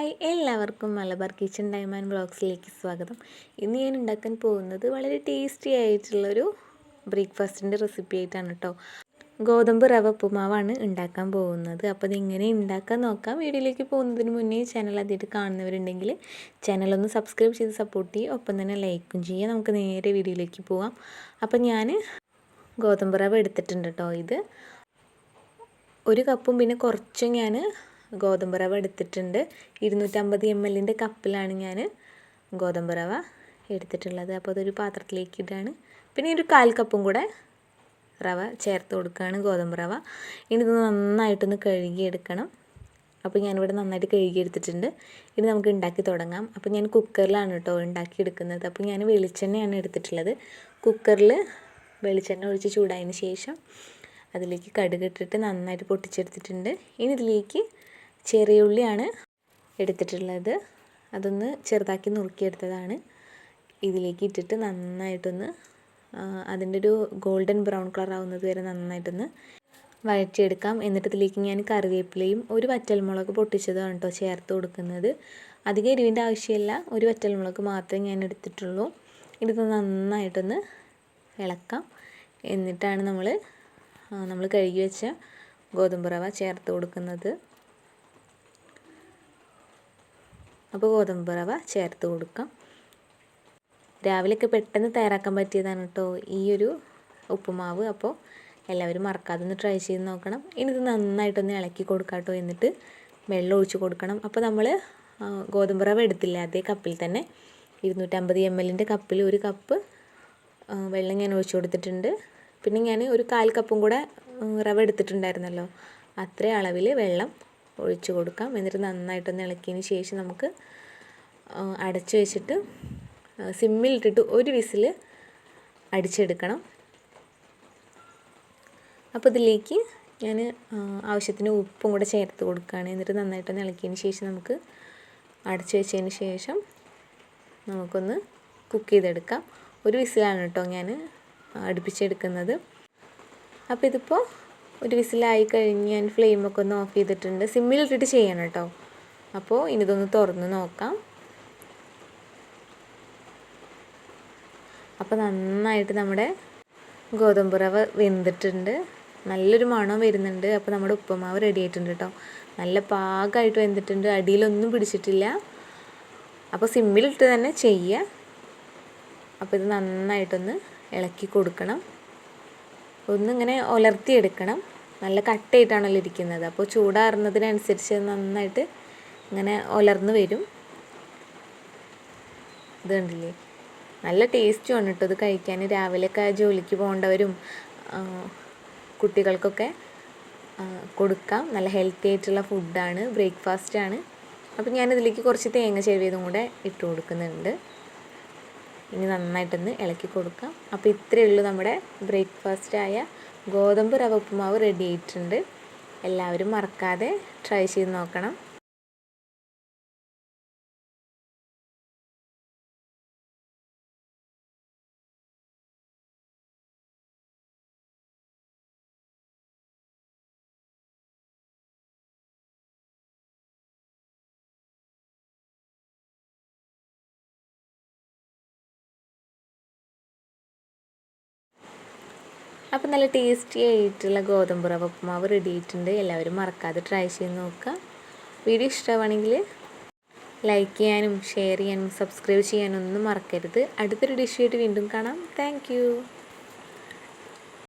Hi, എല്ലാവർക്കും Malabar kitchen time and വ്ളോഗ്സിലേക്ക് സ്വാഗതം. ഇന്ന് ഞാൻ ഉണ്ടാക്കാൻ പോകുന്നത് വളരെ ടേസ്റ്റി ആയിട്ടുള്ളൊരു ബ്രേക്ക്ഫാസ്റ്റിൻ്റെ റെസിപ്പി ആയിട്ടാണ് കേട്ടോ. ഗോതമ്പ് റവ ഉപ്പുമാവാണ് ഉണ്ടാക്കാൻ പോകുന്നത്. അപ്പോൾ അതിങ്ങനെ ഉണ്ടാക്കാൻ നോക്കാം. വീഡിയോയിലേക്ക് പോകുന്നതിന് മുന്നേ ചാനൽ ആദ്യമായിട്ട് കാണുന്നവരുണ്ടെങ്കിൽ ചാനലൊന്ന് സബ്സ്ക്രൈബ് ചെയ്ത് സപ്പോർട്ട് ചെയ്യുക, ഒപ്പം തന്നെ ലൈക്കും ചെയ്യുക. നമുക്ക് നേരെ വീഡിയോയിലേക്ക് പോവാം. അപ്പോൾ ഞാൻ ഗോതമ്പ് റവ എടുത്തിട്ടുണ്ട് കേട്ടോ. ഇത് ഒരു കപ്പും പിന്നെ കുറച്ചും ഞാൻ ഗോതമ്പ് റവ എടുത്തിട്ടുണ്ട്. 250 ml കപ്പിലാണ് ഞാൻ ഗോതമ്പ് റവ എടുത്തിട്ടുള്ളത്. അപ്പോൾ അതൊരു പാത്രത്തിലേക്ക് ഇടാണ്. പിന്നെ ഒരു 1/4 കപ്പും കൂടെ റവ ചേർത്ത് കൊടുക്കുകയാണ്, ഗോതമ്പ് റവ. ഇനി ഇത് നന്നായിട്ടൊന്ന് കഴുകിയെടുക്കണം. അപ്പോൾ ഞാനിവിടെ നന്നായിട്ട് കഴുകിയെടുത്തിട്ടുണ്ട്. ഇനി നമുക്ക് ഉണ്ടാക്കി തുടങ്ങാം. അപ്പോൾ ഞാൻ കുക്കറിലാണ് കേട്ടോ ഉണ്ടാക്കിയെടുക്കുന്നത്. അപ്പോൾ ഞാൻ വെളിച്ചെണ്ണയാണ് എടുത്തിട്ടുള്ളത്. കുക്കറിൽ വെളിച്ചെണ്ണ ഒഴിച്ച് ചൂടായതിന് ശേഷം അതിലേക്ക് കടുക് ഇട്ടിട്ട് നന്നായിട്ട് പൊട്ടിച്ചെടുത്തിട്ടുണ്ട്. ഇനി ഇതിലേക്ക് ചെറിയ ഉള്ളിയാണ് എടുത്തിട്ടുള്ളത്. അതൊന്ന് ചെറുതാക്കി നുറുക്കിയെടുത്തതാണ്. ഇതിലേക്ക് ഇട്ടിട്ട് നന്നായിട്ടൊന്ന് അതിൻ്റെ ഒരു ഗോൾഡൻ ബ്രൗൺ കളർ ആവുന്നത് വരെ നന്നായിട്ടൊന്ന് വഴറ്റിയെടുക്കാം. എന്നിട്ട് ഇതിലേക്ക് ഞാൻ കറിവേപ്പിലയും ഒരു വറ്റൽമുളക് പൊട്ടിച്ചതാണ് കേട്ടോ ചേർത്ത് കൊടുക്കുന്നത്. അധികം എരിവിൻ്റെ ആവശ്യമില്ല, ഒരു വറ്റൽമുളക് മാത്രമേ ഞാൻ എടുത്തിട്ടുള്ളൂ. ഇത് നന്നായിട്ടൊന്ന് ഇളക്കാം. എന്നിട്ടാണ് നമ്മൾ കഴുകി വെച്ച ഗോതമ്പ് റവ ചേർത്ത് കൊടുക്കുന്നത്. അപ്പോൾ ഗോതമ്പ് റവ ചേർത്ത് കൊടുക്കാം. രാവിലെയൊക്കെ പെട്ടെന്ന് തയ്യാറാക്കാൻ പറ്റിയതാണ് കേട്ടോ ഈ ഒരു ഉപ്പുമാവ്. അപ്പോൾ എല്ലാവരും മറക്കാതെ ഒന്ന് ട്രൈ ചെയ്ത് നോക്കണം. ഇനി ഇത് നന്നായിട്ടൊന്ന് ഇളക്കി കൊടുക്കാം കേട്ടോ. എന്നിട്ട് വെള്ളം ഒഴിച്ച് കൊടുക്കണം. അപ്പോൾ നമ്മൾ ഗോതമ്പ് റവ എടുത്തില്ല, അതേ കപ്പിൽ തന്നെ 250 ml കപ്പിൽ ഒരു കപ്പ് വെള്ളം ഞാൻ ഒഴിച്ച് കൊടുത്തിട്ടുണ്ട്. പിന്നെ ഞാൻ ഒരു 1/4 കപ്പും കൂടെ റവ എടുത്തിട്ടുണ്ടായിരുന്നല്ലോ, അത്രയും അളവിൽ വെള്ളം ഒഴിച്ച് കൊടുക്കാം. എന്നിട്ട് നന്നായിട്ടൊന്ന് ഇളക്കിയതിന് ശേഷം നമുക്ക് അടച്ചു വെച്ചിട്ട് സിമ്മിലിട്ടിട്ട് ഒരു വിസിൽ അടിച്ചെടുക്കണം. അപ്പോൾ ഇതിലേക്ക് ഞാൻ ആവശ്യത്തിന് ഉപ്പും കൂടെ ചേർത്ത് കൊടുക്കുകയാണ്. എന്നിട്ട് നന്നായിട്ടൊന്ന് ഇളക്കിയതിന് ശേഷം നമുക്ക് അടച്ചു വെച്ചതിന് ശേഷം നമുക്കൊന്ന് കുക്ക് ചെയ്തെടുക്കാം. ഒരു വിസിലാണ് കേട്ടോ ഞാൻ അടുപ്പിച്ചെടുക്കുന്നത്. അപ്പോൾ ഇതിപ്പോൾ ഒരു വിസിലായി കഴിഞ്ഞ് ഞാൻ ഫ്ലെയിമൊക്കെ ഒന്ന് ഓഫ് ചെയ്തിട്ടുണ്ട്. സിമ്മിലിട്ടിട്ട് ചെയ്യണം കേട്ടോ. അപ്പോൾ ഇനി ഇതൊന്ന് തുറന്ന് നോക്കാം. അപ്പോൾ നന്നായിട്ട് നമ്മുടെ ഗോതമ്പ് റവ വെന്തിട്ടുണ്ട്, നല്ലൊരു മണം വരുന്നുണ്ട്. അപ്പോൾ നമ്മുടെ ഉപ്പുമാവ് റെഡി ആയിട്ടുണ്ട് കേട്ടോ. നല്ല പാകമായിട്ട് വെന്തിട്ടുണ്ട്, അടിയിലൊന്നും പിടിച്ചിട്ടില്ല. അപ്പോൾ സിമ്മിലിട്ട് തന്നെ ചെയ്യുക. അപ്പോൾ ഇത് നന്നായിട്ടൊന്ന് ഇളക്കി കൊടുക്കണം, ഒന്നിങ്ങനെ ഉലർത്തിയെടുക്കണം. നല്ല കട്ടയായിട്ടാണല്ലോ ഇരിക്കുന്നത്. അപ്പോൾ ചൂടാറുന്നതിനനുസരിച്ച് നന്നായിട്ട് ഇങ്ങനെ ഉലർന്ന് വരും. ഇത് കണ്ടില്ലേ, നല്ല ടേസ്റ്റുമാണ് കേട്ടോ ഇത് കഴിക്കാൻ. രാവിലെയൊക്കെ ജോലിക്ക് പോകേണ്ടവരും കുട്ടികൾക്കൊക്കെ കൊടുക്കാം. നല്ല ഹെൽത്തി ആയിട്ടുള്ള ഫുഡാണ്, ബ്രേക്ക്ഫാസ്റ്റാണ്. അപ്പോൾ ഞാനിതിലേക്ക് കുറച്ച് തേങ്ങ ചെരുവിയതും കൂടെ ഇട്ട് കൊടുക്കുന്നുണ്ട്. ഇനി നന്നായിട്ടൊന്ന് ഇളക്കി കൊടുക്കാം. അപ്പോൾ ഇത്രയേ ഉള്ളൂ, നമ്മുടെ ബ്രേക്ക്ഫാസ്റ്റായ ഗോതമ്പ് റവ ഉപ്പുമാവ് റെഡി ആയിട്ടുണ്ട്. എല്ലാവരും മറക്കാതെ ട്രൈ ചെയ്ത് നോക്കണം. അപ്പോൾ നല്ല ടേസ്റ്റി ആയിട്ടുള്ള ഗോതമ്പ് റവ ഉപ്പുമാവ് റെഡി ആയിട്ടുണ്ട്. എല്ലാവരും മറക്കാതെ ട്രൈ ചെയ്ത് നോക്കുക. വീഡിയോ ഇഷ്ടമാണെങ്കിൽ ലൈക്ക് ചെയ്യാനും ഷെയർ ചെയ്യാനും സബ്സ്ക്രൈബ് ചെയ്യാനും ഒന്നും മറക്കരുത്. അടുത്തൊരു ഡിഷായിട്ട് വീണ്ടും കാണാം. താങ്ക്